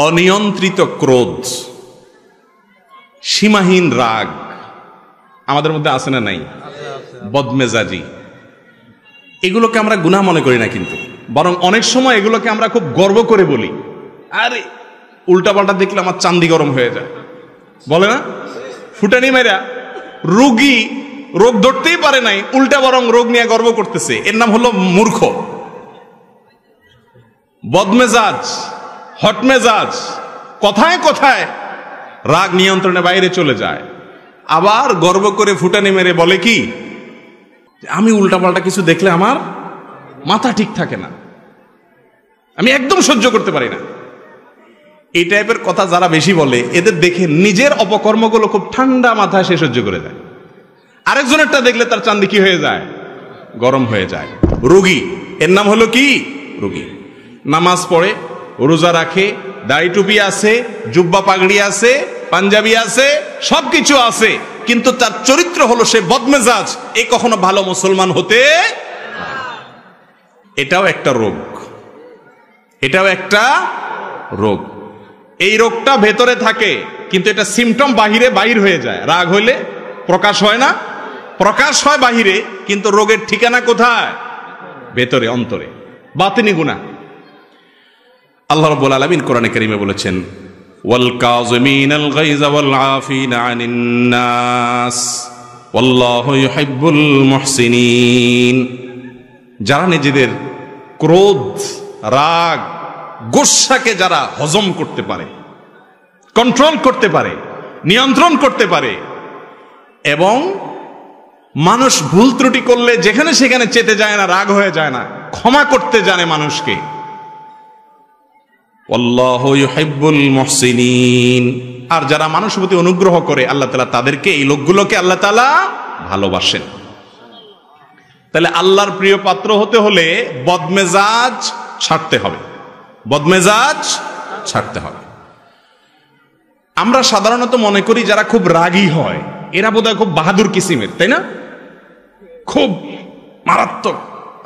অনিয়ন্ত্রিত ক্রোধ, সীমাহীন রাগ আমাদের মধ্যে আছে না নাই? বদমেজাজি, এগুলোকে আমরা গুনাহ মনে করি না, কিন্তু বরং অনেক সময় এগুলোকে আমরা খুব গর্ব করে বলি। আরে উল্টাপাল্টা দেখলে আমার চান্দি গরম হয়ে যায়, বলে না? ফুটানি মেরা রোগী রোগ ধরতেই পারে নাই, উল্টা বরং রোগ নিয়ে গর্ব করতেছে, এর নাম হলো মূর্খ। বদমেজাজ, হটমেজাজ, কথায় কথায় রাগ নিয়ন্ত্রণের বাইরে চলে যায়, আবার গর্ব করে ফুটানি মেরে বলে কি, আমি উল্টাপাল্টা কিছু দেখলে আমার মাথা ঠিক থাকে না, আমি একদম সহ্য করতে পারি না। এই টাইপের কথা যারা বেশি বলে, এদের দেখে নিজের অপকর্মগুলো খুব ঠান্ডা মাথায় সে সহ্য করে যায়, আরেকজনেরটা দেখলে তার চান্দি কি হয়ে যায়, গরম হয়ে যায়। রোগী, এর নাম হলো কি, রোগী। নামাজ পড়ে, রোজা রাখে, দাড়ি টুপি আছে, জুব্বা পাগড়ি আছে, পাঞ্জাবি আছে, সবকিছু আছে, কিন্তু তার চরিত্র হলো সে বদমেজাজ, এ কখনো ভালো মুসলমান হতে। এটাও একটা রোগ, এটাও একটা রোগ। এই রোগটা ভেতরে থাকে, কিন্তু এটা সিমটম বাহির হয়ে যায়। রাগ হইলে প্রকাশ হয় না, প্রকাশ হয় বাহিরে, কিন্তু রোগের ঠিকানা কোথায়? ভেতরে, অন্তরে, বাতিনি গুনাহ। আল্লাহ রাব্বুল আলামিন কোরআনে কারীমে বলেছেন, ওয়াল কাযিমিনাল গায়যা ওয়াল আফিনা আনিন নাস ওয়াল্লাহু ইউহিব্বুল মুহসিনিন। যারা নিজেদের ক্রোধ, রাগ, গোসাকে যারা হজম করতে পারে, কন্ট্রোল করতে পারে, নিয়ন্ত্রণ করতে পারে, এবং মানুষ ভুল ত্রুটি করলে যেখানে সেখানে চেতে যায় না, রাগ হয়ে যায় না, ক্ষমা করতে জানে মানুষকে, আল্লাহু ইউহিব্বুল মুহসিনিন। আর যারা মানুষের প্রতি অনুগ্রহ করে, আল্লাহ তাআলা তাদেরকে, এই লোকগুলোকে আল্লাহ তাআলা ভালোবাসেন। তাহলে আল্লাহর প্রিয় পাত্র হতে হলে বদমেজাজ ছাড়তে হবে, বদমেজাজ ছাড়তে হবে। আমরা সাধারণত মনে করি যারা খুব রাগী হয় এরা বোধহয় খুব বাহাদুর কিসিমের, তাই না? খুব মারাত্মক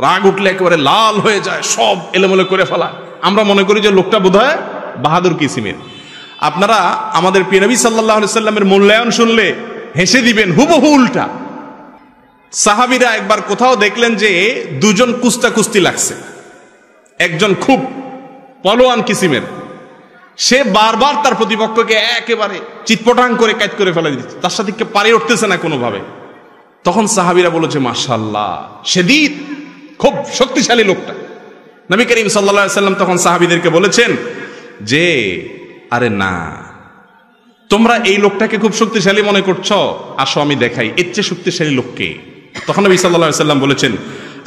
রাগ উঠলে একেবারে লাল হয়ে যায়, সব এলোমেলো করে ফেলা। আমরা মনে করি যে লোকটা বোধহয় বাহাদুর কিসিমের। আপনারা আমাদের প্রিয় নবী সাল্লাল্লাহু আলাইহি সাল্লামের মূল্যায়ন শুনলে হেসে দিবেন, হুবহু উল্টা। সাহাবীরা একবার কোথাও দেখলেন যে দুজন কুস্তি লাগছে, একজন খুব পলোয়ান কিসিমের, সে বারবার তার প্রতিপক্ষকে একেবারে চিৎপটাং করে কাজ করে ফেলে দিচ্ছে, তার সাথে পারে উঠতেছে না কোনোভাবে। তখন সাহাবীরা বলেছে, মাশাআল্লাহ, শাদীদ, খুব শক্তিশালী লোকটা। নবী করিম সাল্লাল্লাহু আলাইহি সাল্লাম তখন সাহাবীদেরকে বলেছেন যে, আরে না, তোমরা এই লোকটাকে খুব শক্তিশালী মনে করছো, আসো আমি দেখাই এর চেয়ে শক্তিশালী লোককে। তখন নবী সাল্লাল্লাহু আলাইহি সাল্লাম বলেছেন,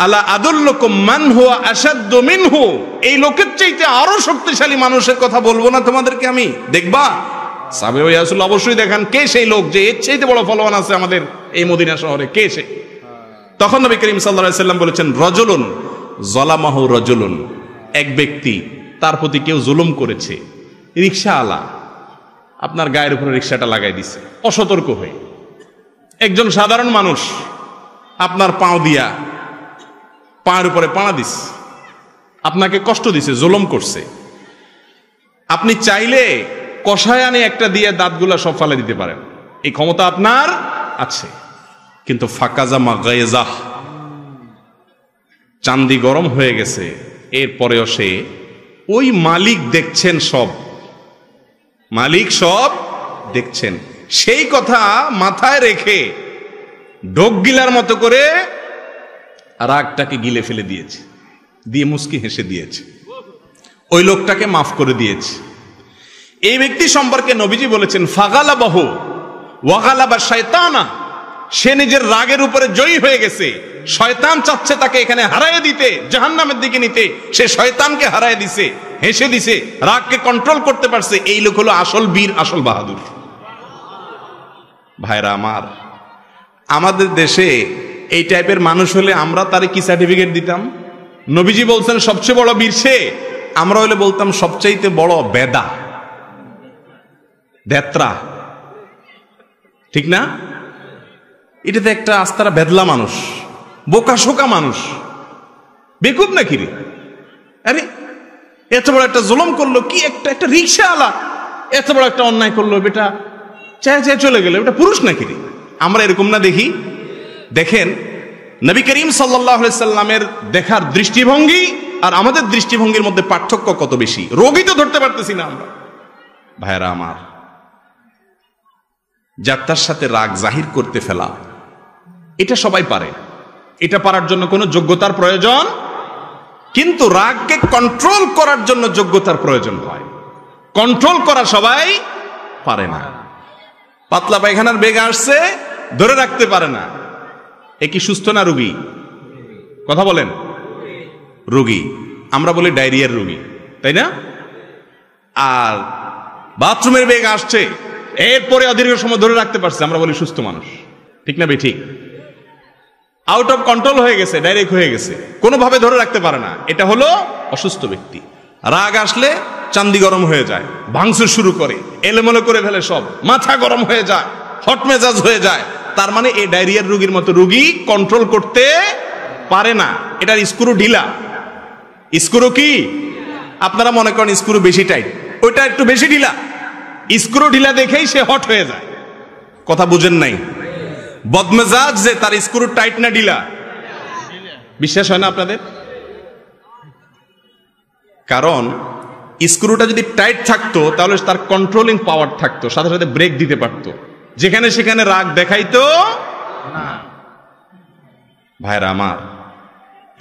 আলা আদুল্লুকুম মান হুয়া আশাদ্দু মিনহু, এই লোকের চাইতে আরো শক্তিশালী মানুষের কথা বলবো না তোমাদেরকে আমি, দেখবা? সাহাবে ওই রাসূল অবশ্যই দেখান কে সেই লোক যে এর চাইতে বড় ফলোয়ার আছে আমাদের এই মদিনা শহরে, কে সে? তখন নবী করিম সাল্লাল্লাহু আলাইহি সাল্লাম বলেছেন, রাজুলুন যালামাহু রাজুলুন, এক ব্যক্তি, তার প্রতি কেউ জুলুম করেছে। রিকশাওয়ালা আপনার গায়ের উপরে রিকশাটা লাগাই দিছে অসতর্ক হয়ে, একজন সাধারণ মানুষ আপনার পাও দিয়া পায়ের উপরে পাড়া দিস, আপনাকে কষ্ট দিছে, জুলুম করছে। আপনি চাইলে কষায় আনে একটা দিয়ে দাঁতগুলা সব ফালে দিতে পারেন, এই ক্ষমতা আপনার আছে। কিন্তু ফাকাজামা গায়জাহ, চান্দি গরম হয়ে গেছে, এরপরেও সে ওই মালিক দেখছেন, সব মালিক সব দেখছেন, সেই কথা মাথায় রেখে ঢোক গিলার মতো করে রাগটাকে গিলে ফেলে দিয়েছে, দিয়ে মুস্কি হেসে দিয়েছে, ওই লোকটাকে মাফ করে দিয়েছে। এই ব্যক্তি সম্পর্কে নবীজি বলেছেন, ফাগালাবাহু ওয়াগালাবা শায়তানা, সে নিজের রাগের উপরে জয়ী হয়ে গেছে, শয়তান চাচ্ছে তাকে এখানে হারায় দিতে, জাহান্নামের দিকে নিতে, সে শয়তানকে হারায় দিছে, হেসে দিছে, রাগকে কন্ট্রোল করতে পারছে। এই লোক হলো আসল বীর, আসল বাহাদুর। ভাইরা আমার, আমাদের দেশে এই টাইপের মানুষ হলে আমরা তারে কি সার্টিফিকেট দিতাম? নবীজি বলছেন সবচেয়ে বড় বীর সে, আমরা হলে বলতাম সবচাইতে বড় বেদা, দেত্রা, ঠিক না? এটাতে একটা আস্তারা বেদলা মানুষ, বোকা শোকা মানুষ, বেকুব নাকি রে? আরে এত বড় একটা জুলুম করলো, কি একটা রিকশাওয়ালা এত বড় একটা অন্যায় করলো, বেটা চায় চায় চলে গেল, এটা পুরুষ নাকি রে? আমরা এরকম না দেখি? দেখেন নবী করিম সাল্লাল্লাহু আলাইহি সাল্লামের দেখার দৃষ্টিভঙ্গি আর আমাদের দৃষ্টিভঙ্গির মধ্যে পার্থক্য কত বেশি। রোগী তো ধরতে পারতেছি না আমরা। ভাইরা আমার, যাত্রার সাথে রাগ জাহির করতে ফেলা এটা সবাই পারে, এটা পারার জন্য কোনো যোগ্যতার প্রয়োজন, কিন্তু রাগকে কন্ট্রোল করার জন্য যোগ্যতার প্রয়োজন হয়। কন্ট্রোল করা সবাই পারে না। পাতলা পায়খানার বেগ আসছে, ধরে রাখতে পারে না, এ কি সুস্থ না রোগী? কথা বলেন। রোগী, আমরা বলি ডায়রিয়ার রোগী, তাই না? আর বাথরুমের বেগ আসছে, এরপরে অদীর্ঘ সময় ধরে রাখতে পারছে, আমরা বলি সুস্থ মানুষ। ঠিক না বে ঠিক? আউট অফ কন্ট্রোল হয়ে গেছে, ডাইরেক্ট হয়ে গেছে, কোনোভাবে ধরে রাখতে পারে না, এটা হলো অসুস্থ ব্যক্তি। রাগ আসলে চান্দি গরম হয়ে যায়, ভাঙচুর শুরু করে, এলোমেলো করে ফেলে সব, মাথা গরম হয়ে যায়, হট মেজাজ হয়ে যায়। তার মানে এই ডায়রিয়ার রোগীর মতো রোগী কন্ট্রোল করতে পারে না, এটার স্ক্রু ঢিলা। স্ক্রু কি? আপনারা মনে করেন স্ক্রু বেশি টাইট, ওইটা একটু বেশি ঢিলা। স্ক্রু ঢিলা দেখেই সে হট হয়ে যায়। কথা বুঝেন নাই? বদমেজাজ যে তার স্ক্রু টাইট না ঢিলা? বিশ্বাস হয় না আপনাদের? কারণ স্ক্রুটা যদি টাইট থাকতো তাহলে তার কন্ট্রোলিং পাওয়ার থাকতো, সাথে সাথে ব্রেক দিতে পারতো, যেখানে সেখানে রাগ দেখাইতো না। ভাইরা আমার,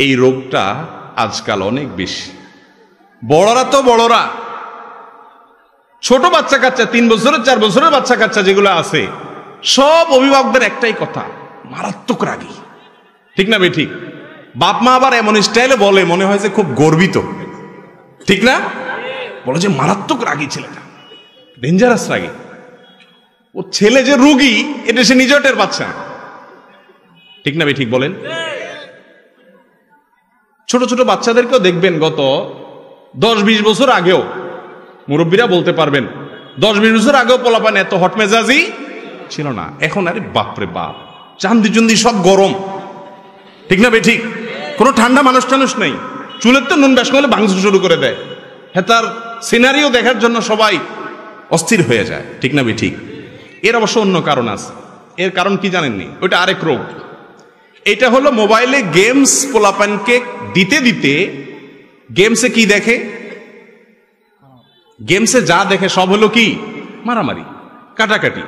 এই রোগটা আজকাল অনেক বেশি। বড়রা তো বড়রা, ছোট বাচ্চা কাচ্চা, 3 বছরের 4 বছরের বাচ্চা কাচ্চা যেগুলো আছে, সব অভিভাবকদের একটাই কথা, মারাত্মক রাগী। ঠিক না বে ঠিক? বাপ মা আবার এমন স্টাইলে বলে, মনে হয় যে খুব গর্বিত। ঠিক না? বলে যে মারাত্মক রাগী ছেলেটা, ডেঞ্জারাস রাগী। ও ছেলে যে রোগী এটা সে নিজেও টের পাচ্ছে না। ঠিক না বে ঠিক বলেন? ছোট ছোট বাচ্চাদেরকেও দেখবেন, গত 10-20 বছর আগেও, মুরব্বীরা বলতে পারবেন, 10-20 বছর আগেও পোলাপান এত হট মেজাজি ছিল না। এখন আরে বাপরে বাপ, চান্দি চুন্দি সব গরম। ঠিক না বে ঠিক? কোনো ঠান্ডা মানুষ টানুষ নেই। চুলের তো নুন বেশ করলে ভাঙচুর শুরু করে দেয়। হ্যাঁ, তার সিনারিও দেখার জন্য সবাই অস্থির হয়ে যায়। ঠিক না বে ঠিক? এর অবশ্য অন্য কারণ আছে। এর কারণ কি জানেননি? ওইটা আরেক রোগ। এটা হলো মোবাইলে গেমস পোলাপানকে দিতে দিতে, গেমসে কি দেখে? গেমসে যা দেখে সব হলো কি? মারামারি, কাটাকাটি।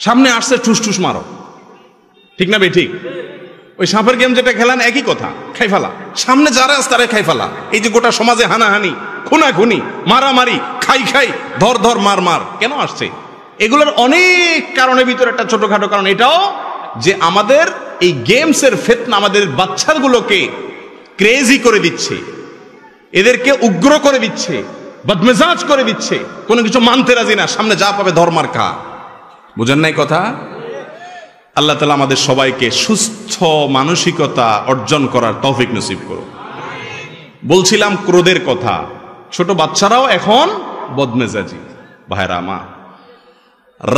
সামনে আসছে ঠুস ঠুস মারো। ঠিক না বে ঠিক? ওই সাপের গেম যেটা খেলান, একই কথা, খাই ফেলা। সামনে যারা আছে তারা খাই ফেলা। এই যে গোটা সমাজে হানাহানি, খুনাখুনি, মারামারি, খাই খাই, ধর ধর, মার মার, কেন আসছে? এগুলোর অনেক কারণের ভিতরে একটা ছোটখাটো কারণ এটাও, যে আমাদের এই গেমসের ফিতনা আমাদের বাচ্চাগুলোকে ক্রেজি করে দিচ্ছে, এদেরকে উগ্র করে দিচ্ছে, বদমেজাজ করে দিচ্ছে, কোনো কিছু মানতে রাজি না, সামনে যা পাবে ধর্মার খা। বুঝেন নাই কথা? আল্লাহ তাআলা আমাদের সবাইকে সুস্থ মানসিকতা অর্জন করার তৌফিক নসিব করুন। বলছিলাম ক্রোধের কথা, ছোট বাচ্চারাও এখন বদমেজাজি। ভাইরা আমার,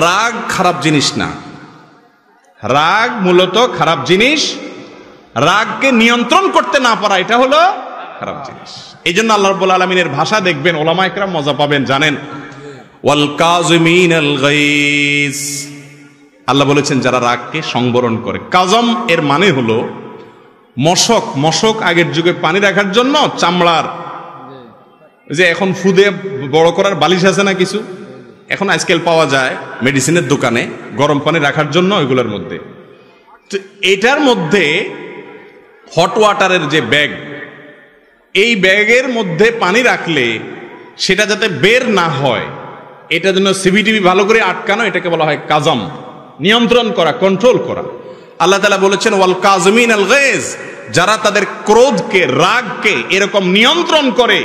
রাগ খারাপ জিনিস না। রাগ মূলত খারাপ জিনিস। রাগকে নিয়ন্ত্রণ করতে না পারা, এটা হলো খারাপ জিনিস। এই জন্য আল্লাহ রাব্বুল আলামিনের ভাষা দেখবেন, ওলামায়ে কেরাম মজা পাবেন, জানেন, ওয়াল কাযিমিনাল গায়জ। আল্লাহ বলেছেন যারা রাগকে সংবরণ করে। কাজম এর মানে হলো মশক। মশক আগের যুগে পানি রাখার জন্য চামড়ার, যে এখন ফুদে বড় করার বালিশ আছে না কিছু, এখন আজকাল পাওয়া যায় মেডিসিনের দোকানে, গরম পানি রাখার জন্য ওইগুলোর মধ্যে। তো এটার মধ্যে হট ওয়াটারের যে ব্যাগ, এই ব্যাগের মধ্যে পানি রাখলে সেটা যাতে বের না হয়, এটার জন্য সিভিটিভি ভালো করে আটকানো, এটাকে বলা হয় কাজম, নিয়ন্ত্রণ করা, কন্ট্রোল করা। আল্লাহ তাআলা বলেছেন ওয়াল কাযিমিনাল গায়জ, যারা তাদের ক্রোধকে, রাগকে এরকম নিয়ন্ত্রণ করে,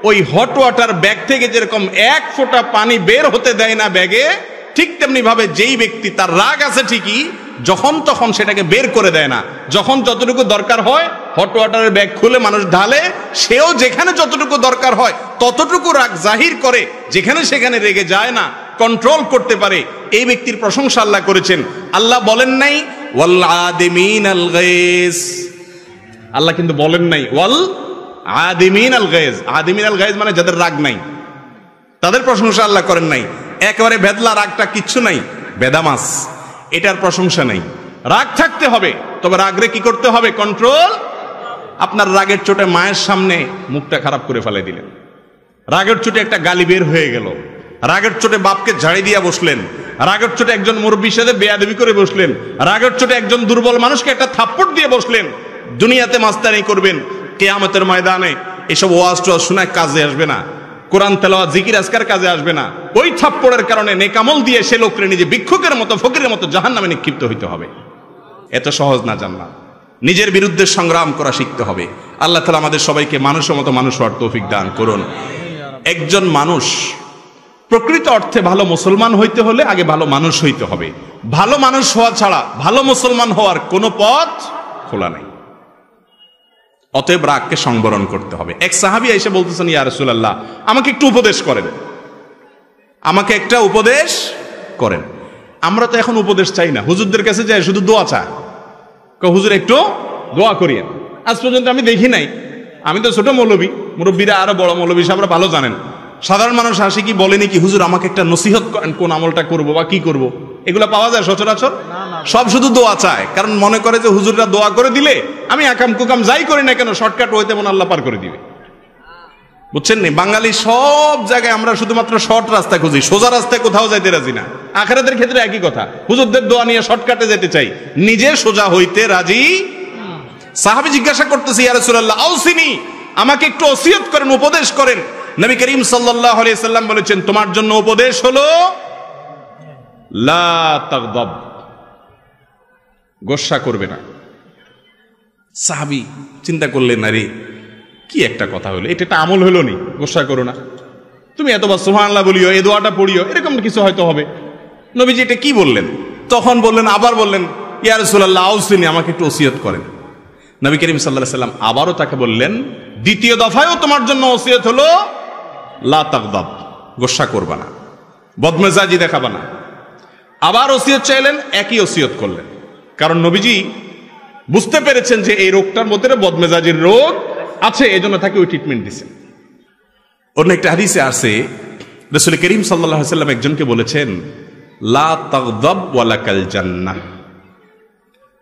ওই হট ওয়াটার ব্যাগ থেকে যেরকম এক ফোঁটা পানি বের হতে দেয় না ব্যাগে, ঠিক তেমনি ভাবে যেই ব্যক্তি তার রাগ আছে ঠিকই, যখন তখন সেটাকে বের করে দেয় না। যখন যতটুকু দরকার হয় হট ওয়াটারের ব্যাগ খুলে মানুষ ঢালে, সেও যেখানে যতটুকু দরকার হয় ততটুকু রাগ জাহির করে, যেখানে সেখানে রেগে যায় না, কন্ট্রোল করতে পারে। এই ব্যক্তির প্রশংসা আল্লাহ করেছেন। আল্লাহ বলেন নাই ওয়াল আদিমিনাল গায়জ, আল্লাহ কিন্তু বলেন নাই ওয়াল আদিমিন আল গায়জ। আদিমিন আল গায়জ মানে যাদের রাগ নাই, তাদের প্রশংসা আল্লাহ করেন নাই। একেবারে ভেদলা রাগটা কিচ্ছু নাই, বেদামাস, এটার প্রশংসা নাই। রাগ থাকতে হবে, তবে রাগরে কি করতে হবে? কন্ট্রোল। আপনার রাগের চোটে মায়ের সামনে মুখটা খারাপ করে ফেলে দিলেন, রাগের চোটে একটা গালি বের হয়ে গেল, রাগের চোটে বাপকে ঝাড়ি দিয়া বসলেন, রাগের চোটে একজন মুরব্বির সাথে বেয়াদবি করে বসলেন, রাগের চোটে একজন দুর্বল মানুষকে একটা থাপ্পড় দিয়ে বসলেন। দুনিয়াতে মাস্তানি করবেন, কিয়ামতের ময়দানে এসব ওয়াজ টোয়াজ শোনা কাজে আসবে না, কোরআন তেলাওয়াত জিকির আজকার কাজে আসবে না। ওই থাপ্পড়ের কারণে নেকামল দিয়ে সে লোককে নিজে ভিক্ষুকের মতো ফকিরের মতো জাহান্নামে নিক্ষিপ্ত হইতে হবে। এত সহজ না জান্নাত। নিজের বিরুদ্ধে সংগ্রাম করা শিখতে হবে। আল্লাহ তাআলা আমাদের সবাইকে মানুষের মতো মানুষ হওয়ার তৌফিক দান করুন। একজন মানুষ প্রকৃত অর্থে ভালো মুসলমান হইতে হলে আগে ভালো মানুষ হইতে হবে। ভালো মানুষ হওয়া ছাড়া ভালো মুসলমান হওয়ার কোনো পথ খোলা নাই। অতএব রাগকে সংবরণ করতে হবে। এক সাহাবী এসে বলতেছেন, ইয়া রাসূলুল্লাহ, আমাকে একটু উপদেশ করেন, আমাকে একটা উপদেশ করেন। আমরা তো এখন উপদেশ চাই না, হুজুরদের কাছে যাই শুধু দোয়া চাই। হুজুর একটু দোয়া করিয়েন। আজ পর্যন্ত আমি দেখি নাই, আমি তো ছোট মৌলবী, মুরব্বীরা আরো বড় মৌলবী সাহেবরা ভালো জানেন। সাধারণ মানুষ আসে কি বলেনি কি, হুজুর আমাকে একটা নসিহত করেন, কোন আমলটা করব বা কি করব। এগুলা পাওয়া যায় সচরাচর? সব শুধু দোয়া চায়, কারণ মনে করে যে হুজুররা দোয়া করে দিলে আমি আকাম কুকাম যাই করি না কেন শর্টকাট হইতে মন আল্লাহ পার করে দিবে। বুঝছেন নি? বাঙালি সব জায়গায় আমরা শুধুমাত্র শর্ট রাস্তা খুঁজি, সোজা রাস্তায় কোথাও যাইতে রাজি না। আখিরাতের ক্ষেত্রে একই কথা, হুজুরদের দোয়া নিয়ে শর্টকাটে যেতে চাই, নিজে সোজা হইতে রাজি। সাহাবী জিজ্ঞাসা করতেছে, ইয়া রাসূলুল্লাহ আউসিনি, আমাকে একটু ওসিয়ত করেন, উপদেশ করেন। নবী করিম সাল্লাল্লাহু আলাইহি সাল্লাম বলেছেন, তোমার জন্য উপদেশ হলো লা তাগদাব, গোসা করবে না। সাহাবী চিন্তা করলেন, আরে কি একটা কথা হলো, এটা একটা আমল হলো নি, গোসা করো না, তুমি এতবার সুবহানাল্লাহ বলিও, এই দোয়াটা পড়িও, এরকম কিছু হয়তো হবে। নবীজি এটা কি বললেন? তখন বললেন, আবার বললেন, ইয়া রাসূলুল্লাহ আউসিনি, আমাকে একটু ওসিয়ত করেন। নবী করিম সাল্লাল্লাহু আলাইহি সাল্লাম আবারও তাকে বললেন, দ্বিতীয় দফায়ও তোমার জন্য ওসিয়ত হলো লা তাগদাব, গোসা করবা না, বদমেজাজি দেখাবা না। আবার ওসিয়ত চাইলেন, একই ওসিয়ত করলেন। কারণ নবীজি বুঝতে পেরেছেন যে এই রোগটার মধ্যে বদমেজাজির রোগ আছে, এজন্য তাকে ওই ট্রিটমেন্ট দিয়েছেন। অন্য একটা হাদিসে আছে, রাসূল করিম সাল্লাল্লাহু আলাইহি সাল্লাম একজনকে বলেছেন, লা তাগদাব ওয়ালাকাল জান্নাহ,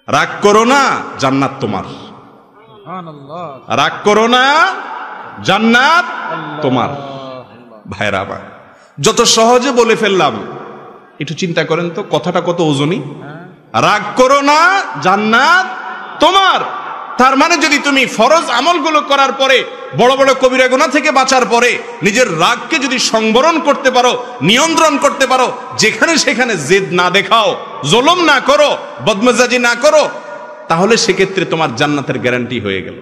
রাগ করো না, জান্নাত তোমার। রাগ করো না, জান্নাত তোমার। ভাইরা আমার, যত সহজে বলে ফেললাম, একটু চিন্তা করেন তো কথাটা কত ওজনী। রাগ করো না, জান্নাত তোমার। তার মানে যদি তুমি ফরজ আমলগুলো করার পরে, বড় বড় কবিরা গুনাহ থেকে বাঁচার পরে নিজের রাগকে যদি সংবরণ করতে পারো, নিয়ন্ত্রণ করতে পারো, যেখানে সেখানে জেদ না দেখাও, জুলুম না করো, বদমেজাজি না করো, তাহলে সেক্ষেত্রে তোমার জান্নাতের গ্যারান্টি হয়ে গেল।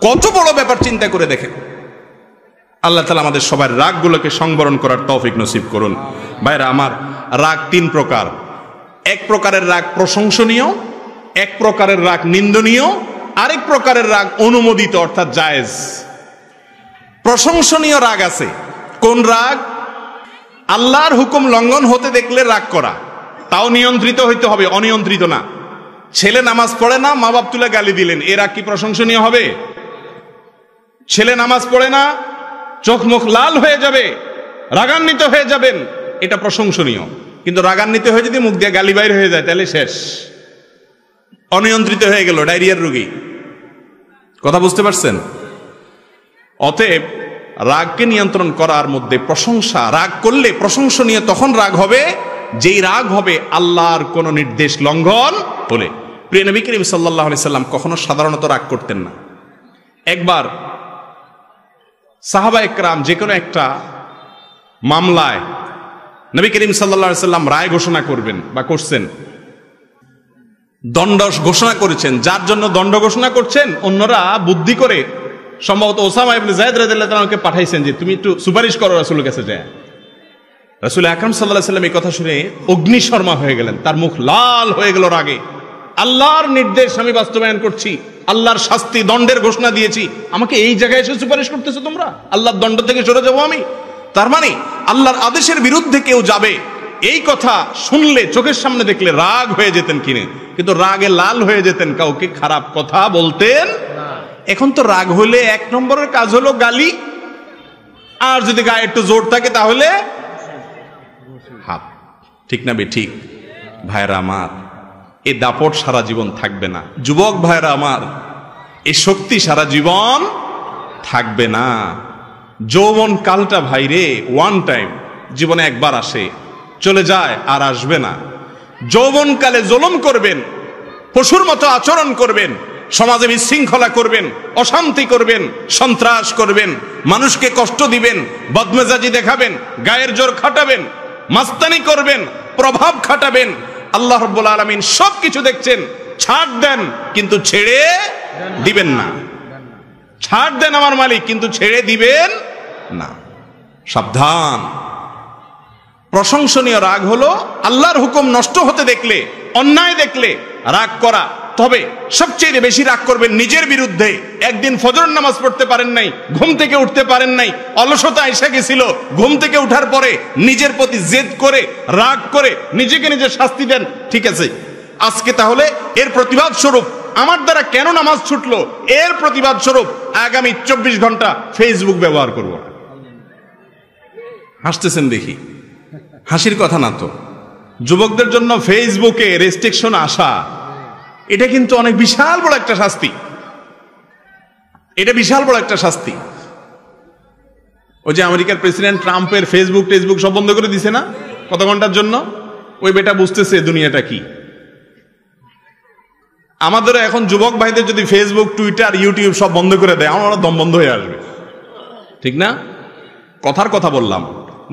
কত বড় ব্যাপার চিন্তা করে দেখেন। আল্লাহ তাআলা আমাদের সবার রাগগুলোকে সংবরণ করার তৌফিক নসিব করুন। ভাইরা আমার, রাগ তিন প্রকার। এক প্রকারের রাগ প্রশংসনীয়, এক প্রকারের রাগ নিন্দনীয়, আরেক প্রকারের রাগ অনুমোদিত অর্থাৎ জায়েজ। প্রশংসনীয় রাগ আছে। কোন রাগ? আল্লাহর হুকুম লঙ্ঘন হতে দেখলে রাগ করা, তাও নিয়ন্ত্রিত হইতে হবে, অনিয়ন্ত্রিত না। ছেলে নামাজ পড়ে না, মা বাপ তুলে গালি দিলেন, এ রাগ কি প্রশংসনীয় হবে? ছেলে নামাজ পড়ে না, চোখ মুখ লাল হয়ে যাবে, রাগান্বিত হয়ে যাবেন, এটা প্রশংসনীয়। কিন্তু রাগান্বিত হয়ে যদি মুখ দিয়ে গালি বাইর হয়ে যায়, তাহলে শেষ, অনিয়ন্ত্রিত হয়ে গেল, ডায়রিয়ার রোগী। কথা বুঝতে পারছেন? অতএব রাগকে নিয়ন্ত্রণ করার মধ্যে প্রশংসা, রাগ করলে প্রশংসনীয় তখন রাগ হবে যেই রাগ হবে আল্লাহর কোন নির্দেশ লঙ্ঘন হলে। প্রিয় নবী করিম সাল্লাল্লাহু আলাইহি সাল্লাম কখনো সাধারণত রাগ করতেন না। একবার সাহাবা একরাম যে কোনো একটা মামলায় নবী করিম সাল্লাল্লাহু আলাইহি সাল্লাম রায় ঘোষণা করবেন বা করছেন, দণ্ড ঘোষণা করেছেন। যার জন্য দণ্ড ঘোষণা করছেন, অন্যরা বুদ্ধি করে সম্ভবত ওসামা ইবনে যায়েদ রাদিয়াল্লাহু তাআলাকে পাঠাইছেন যে তুমি একটু সুপারিশ করো রাসূলের কাছে যায়। রাসূল আকরাম সাল্লাল্লাহু আলাইহি সাল্লাম এই কথা শুনে অগ্নিশর্মা হয়ে গেলেন, তার মুখ লাল হয়ে গেল রাগে। আল্লাহর নির্দেশ আমি বাস্তবায়ন করছি, আল্লাহর শাস্তি দণ্ডের ঘোষণা দিয়েছি, আমাকে এই জায়গায় এসে সুপারিশ করতেছো তোমরা? আল্লাহর দণ্ড থেকে সরে যাবো আমি? তার মানে আল্লাহর আদেশের বিরুদ্ধে কেউ যাবে, এই কথা শুনলে চোখের সামনে দেখলে রাগ হয়ে যেতেন কিনে, কিন্তু রাগে লাল হয়ে যেতেন, কাউকে খারাপ কথা বলতেন এখন তো রাগ হলে 1 নম্বরের কাজ হলো গালি, আর যদি গায়ে একটু জোর থাকে তাহলে হাত। ঠিক না বে ঠিক? ভাইরা আমার, এ দাপট সারা জীবন থাকবে না। যুবক ভাইরা আমার, এ শক্তি সারা জীবন থাকবে না। যৌবন কালটা ভাইরে ওয়ান টাইম, জীবনে একবার আসে, চলে যায়, আর আসবে না। যৌবনকালে জুলুম করবেন, পশুর মতো আচরণ করবেন, সমাজে বিশৃঙ্খলা করবেন, অশান্তি করবেন, সন্ত্রাস করবেন, মানুষকে কষ্ট দিবেন, বদমেজাজি দেখাবেন, গায়ের জোর খাটাবেন, মাস্তানি করবেন, প্রভাব খাটাবেন। আল্লাহ রাব্বুল আলামিন সবকিছু দেখছেন। ছাড় দেন কিন্তু ছেড়ে দিবেন না। ছাড় দেন আমার মালিক, কিন্তু ছেড়ে দিবেন না। সাবধান। প্রশংসনীয় রাগ হলো আল্লাহর হুকুম নষ্ট হতে দেখলে, অন্যায় দেখলে রাগ করা। তবে সবচেয়ে বেশি রাগ করবেন নিজের বিরুদ্ধে। একদিন ফজর নামাজ পড়তে পারেন নাই, ঘুম থেকে উঠতে পারেন নাই, অলসতা এসে গেছিল, ঘুম থেকে উঠার পরে নিজের প্রতি জেদ করে, রাগ করে নিজেকে নিজে শাস্তি দেন। ঠিক আছে, আজকে তাহলে এর প্রতিবাদ স্বরূপ আমার দ্বারা কেন নামাজ ছুটলো, এর প্রতিবাদ স্বরূপ আগামী 24 ঘন্টা ফেসবুক ব্যবহার করব। হাসতেছেন দেখি, হাসির কথা না তো। যুবকদের জন্য ফেসবুকে রেস্ট্রিকশন আসা, এটা কিন্তু অনেক বিশাল বড় একটা শাস্তি। এটা বিশাল বড় একটা শাস্তি। ওই যে আমেরিকার প্রেসিডেন্ট ট্রাম্পের ফেসবুক সব বন্ধ করে দিছে না কত ঘন্টার জন্য? ওই বেটা বুঝতেছে দুনিয়াটা কি। আমাদের এখন যুবক ভাইদের যদি ফেসবুক, টুইটার, ইউটিউব সব বন্ধ করে দেয়, আমার দম বন্ধ হয়ে আসবে। ঠিক না? কথার কথা বললাম।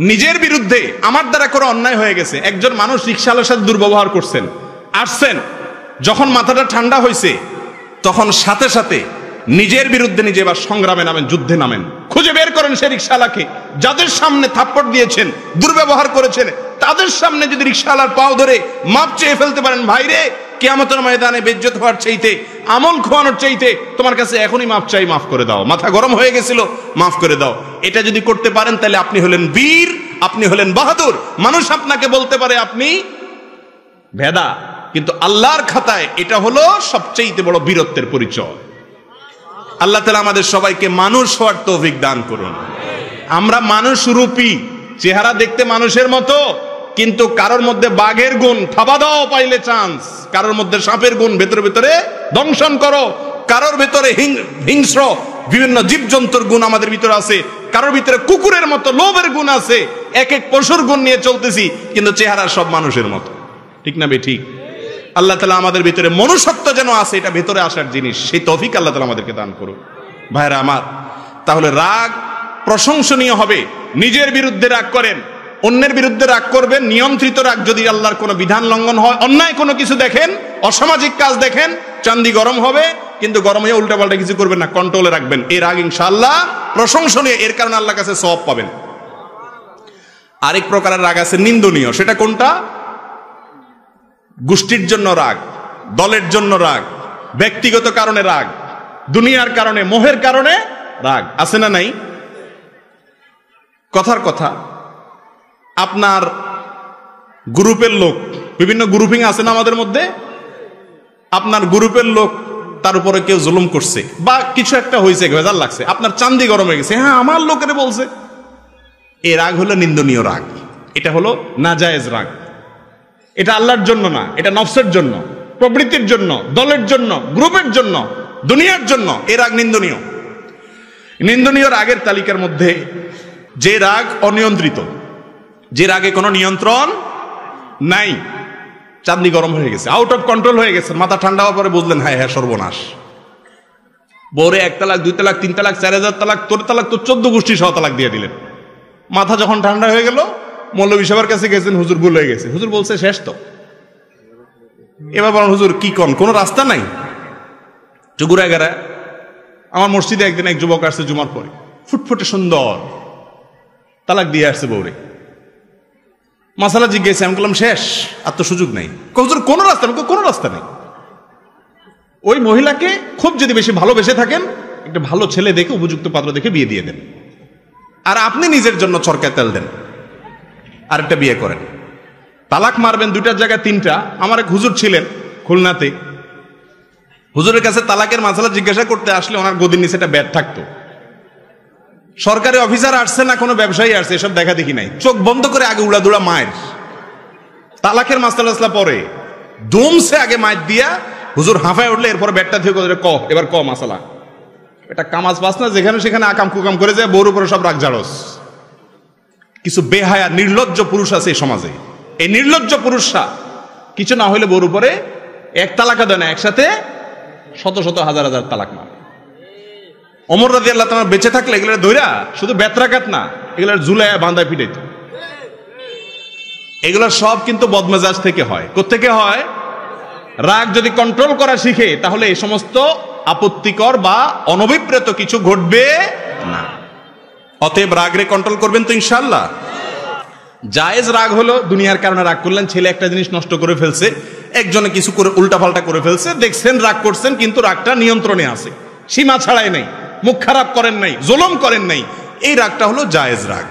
নিজের বিরুদ্ধে আমার দ্বারা করে অন্যায় হয়ে গেছে। একজন মানুষ রিকশাওয়ালার সাথে দুর্ব্যবহার করছেন, আসছেন, যখন মাথাটা ঠান্ডা হয়েছে তখন সাথে সাথে নিজের বিরুদ্ধে নিজে এবার সংগ্রামে নামেন, যুদ্ধে নামেন। খুঁজে বের করেন সে রিকশাওয়ালাকে, যাদের সামনে থাপ্পড় দিয়েছেন, দুর্ব্যবহার করেছেন, তাদের সামনে যদি রিকশাওয়ালার পাও ধরে মাপ চেয়ে ফেলতে পারেন, ভাইরে কিয়ামতের ময়দানে বেইজ্জত হওয়ার চাইতে, আমল খোয়ানোর চাইতে তোমার কাছে এখনই মাপ চাই, মাফ করে দাও, মাথা গরম হয়ে গেছিল, মাফ করে দাও, এটা যদি করতে পারেন তাহলে আপনি হলেন বীর, আপনি হলেন বাহাদুর। মানুষ আপনাকে বলতে পারে আপনি ভেদা, কিন্তু আল্লাহর খাতায় এটা হলো সবচেয়ে বড় বীরত্বের পরিচয়। আল্লাহ তাআলা আমাদের সবাইকে মানুষ হওয়ার তৌফিক দান করুন। আমরা মানুষ রূপী, চেহারা দেখতে মানুষের মতো, কিন্তু কারোর মধ্যে বাঘের গুণ, থাবা দাও পাইলে চান্স। কারোর মধ্যে সাপের গুণ, ভেতরে ভেতরে দংশন করো। কারোর ভেতরে হিংস্র বিভিন্ন জীবজন্তুর গুণ আমাদের ভিতরে আছে। কারোর ভিতরে কুকুরের মতো লোভের গুণ আছে। এক এক পশুর গুণ নিয়ে চলতেছি, কিন্তু চেহারা সব মানুষের মতো। ঠিক না বে ঠিক? আল্লাহ তাআলা আমাদের ভিতরে মনুষ্যত্ব যেন আছে, এটা ভেতরে আসার জিনিস, সেই তৌফিক আল্লাহ তাআলা আমাদেরকে দান করুন। ভাইরা আমার, তাহলে রাগ প্রশংসনীয় হবে। নিজের বিরুদ্ধে রাগ করেন, অন্যের বিরুদ্ধে রাগ করবেন, নিয়ন্ত্রিত রাগ। যদি আল্লাহর কোনো বিধান লঙ্ঘন হয়, অন্যায় কোনো কিছু দেখেন, অসামাজিক কাজ দেখেন, চান্দি গরম হবে, কিন্তু গরম হয়ে উল্টাপাল্টা কিছু করবেন না, কন্ট্রোলে রাখবেন। এই রাগ ইনশাআল্লাহ প্রশংসনীয়, এর কারণে আল্লাহর কাছে সওয়াব পাবেন। আরেক প্রকারের রাগ আছে নিন্দনীয়। সেটা কোনটা? গোষ্ঠীর জন্য রাগ, দলের জন্য রাগ, ব্যক্তিগত কারণে রাগ, দুনিয়ার কারণে, মোহের কারণে রাগ। আছে না নাই? কথার কথা, আপনার গ্রুপের লোক, বিভিন্ন গ্রুপিং আছে না আমাদের মধ্যে, আপনার গ্রুপের লোক তার উপরে কেউ জুলুম করছে বা কিছু একটা হয়েছে, ভেজাল লাগছে, আপনার চান্দি গরম হয়ে গেছে, হ্যাঁ আমার লোকের বলছে। এই রাগ হলো নিন্দনীয় রাগ, এটা হলো নাজায়েজ রাগ। এটা আল্লাহর জন্য না, এটা নফসের জন্য, প্রবৃত্তির জন্য, দলের জন্য, গ্রুপের জন্য, দুনিয়ার জন্য। এই রাগ নিন্দনীয়। নিন্দনীয় রাগের তালিকার মধ্যে যে রাগ অনিয়ন্ত্রিত, যে রাগে কোনো নিয়ন্ত্রণ নাই, চাঁদনি গরম হয়ে গেছে, আউট অফ কন্ট্রোল হয়ে গেছে, মাথা ঠান্ডা হওয়ার পরে বুঝলেন হ্যাঁ হ্যাঁ সর্বনাশ। বউরে 1 তালাক, 2 তালাক, 3 তালাক, 4000 তালাক, তোর তালাক তো 14 গোষ্ঠী সহ তালাক দিয়ে দিলেন। মাথা যখন ঠান্ডা হয়ে গেল, মৌলভী সাহেবের কাছে গেছেন, হুজুর ভুল হয়ে গেছে। হুজুর বলছে শেষ তো। এবার বলেন হুজুর কি কোন কোনো রাস্তা নাই? চুগুড়াগাড়া আমার মসজিদে একদিন এক যুবক আসছে জুমার পরে, ফুটফুটে সুন্দর, তালাক দিয়ে আসছে বউরে। মাসালা জিজ্ঞেস, আমি বললাম শেষ, আর তো সুযোগ নাই। হুজুর কোনো রাস্তা নেই? কোনো রাস্তা নেই। ওই মহিলাকে খুব যদি বেশি ভালোবেসে থাকেন, একটা ভালো ছেলে দেখে, উপযুক্ত পাত্র দেখে বিয়ে দিয়ে দেন, আর আপনি নিজের জন্য চরকায় তেল দেন, আরেকটা বিয়ে করেন। তালাক মারবেন 2টার জায়গায় 3টা। আমার এক হুজুর ছিলেন খুলনাতে, হুজুরের কাছে তালাকের মাসালা জিজ্ঞাসা করতে আসলে ওনার গদির নিচে একটা ব্যাট থাকতো। সরকারি অফিসার আসছে না কোনো ব্যবসায়ী আসছে, এসব দেখা দেখি নাই। চোখ বন্ধ করে আগে উড়াদুড়া মায়ের তালাকের মাসালা পরে দমছে আগে মায়ের দিয়া হুজুর হাঁফায় উঠলে এরপর ব্যাটটা থেকে ক এবার ক মাসালা। এটা কামাজ পাস না, যেখানে সেখানে আকাম কুকাম করে যায়, বউর উপরে সব রাগ ঝাড়স। কিছু বেহায়া নির্লজ্জ পুরুষ আছে এই সমাজে। এই নির্লজ্জ পুরুষরা কিছু না হইলে বউর উপরে এক তালাকা দেয় না, একসাথে শত শত হাজার হাজার তালাক মারে। ওমর রাদিয়াল্লাহু তাআলা বেঁচে থাকলে এগুলোর ধইরা শুধু বেত্রাঘাত না, এগুলোর ঝুলায়া বাঁধায় পিটাইত। এগুলো সব কিন্তু বদমেজাজ থেকে হয়। কোত্থেকে হয়? রাগ যদি কন্ট্রোল করা শিখে তাহলে এই সমস্ত আপত্তিকর বা অনভিপ্রেত কিছু ঘটবে না। অতএব রাগরে কন্ট্রোল করবেন তো ইনশাআল্লাহ। জায়েজ রাগ হলো দুনিয়ার কারণে রাগ করলেন, ছেলে একটা জিনিস নষ্ট করে ফেলছে, একজনে কিছু করে উল্টাপাল্টা করে ফেলছে, দেখছেন রাগ করছেন, কিন্তু রাগটা নিয়ন্ত্রণে আছে, সীমা ছাড়াই নাই, মুখ খারাপ করেন নাই, জুলুম করেন নাই, এই রাগটা হলো জায়েজ রাগ।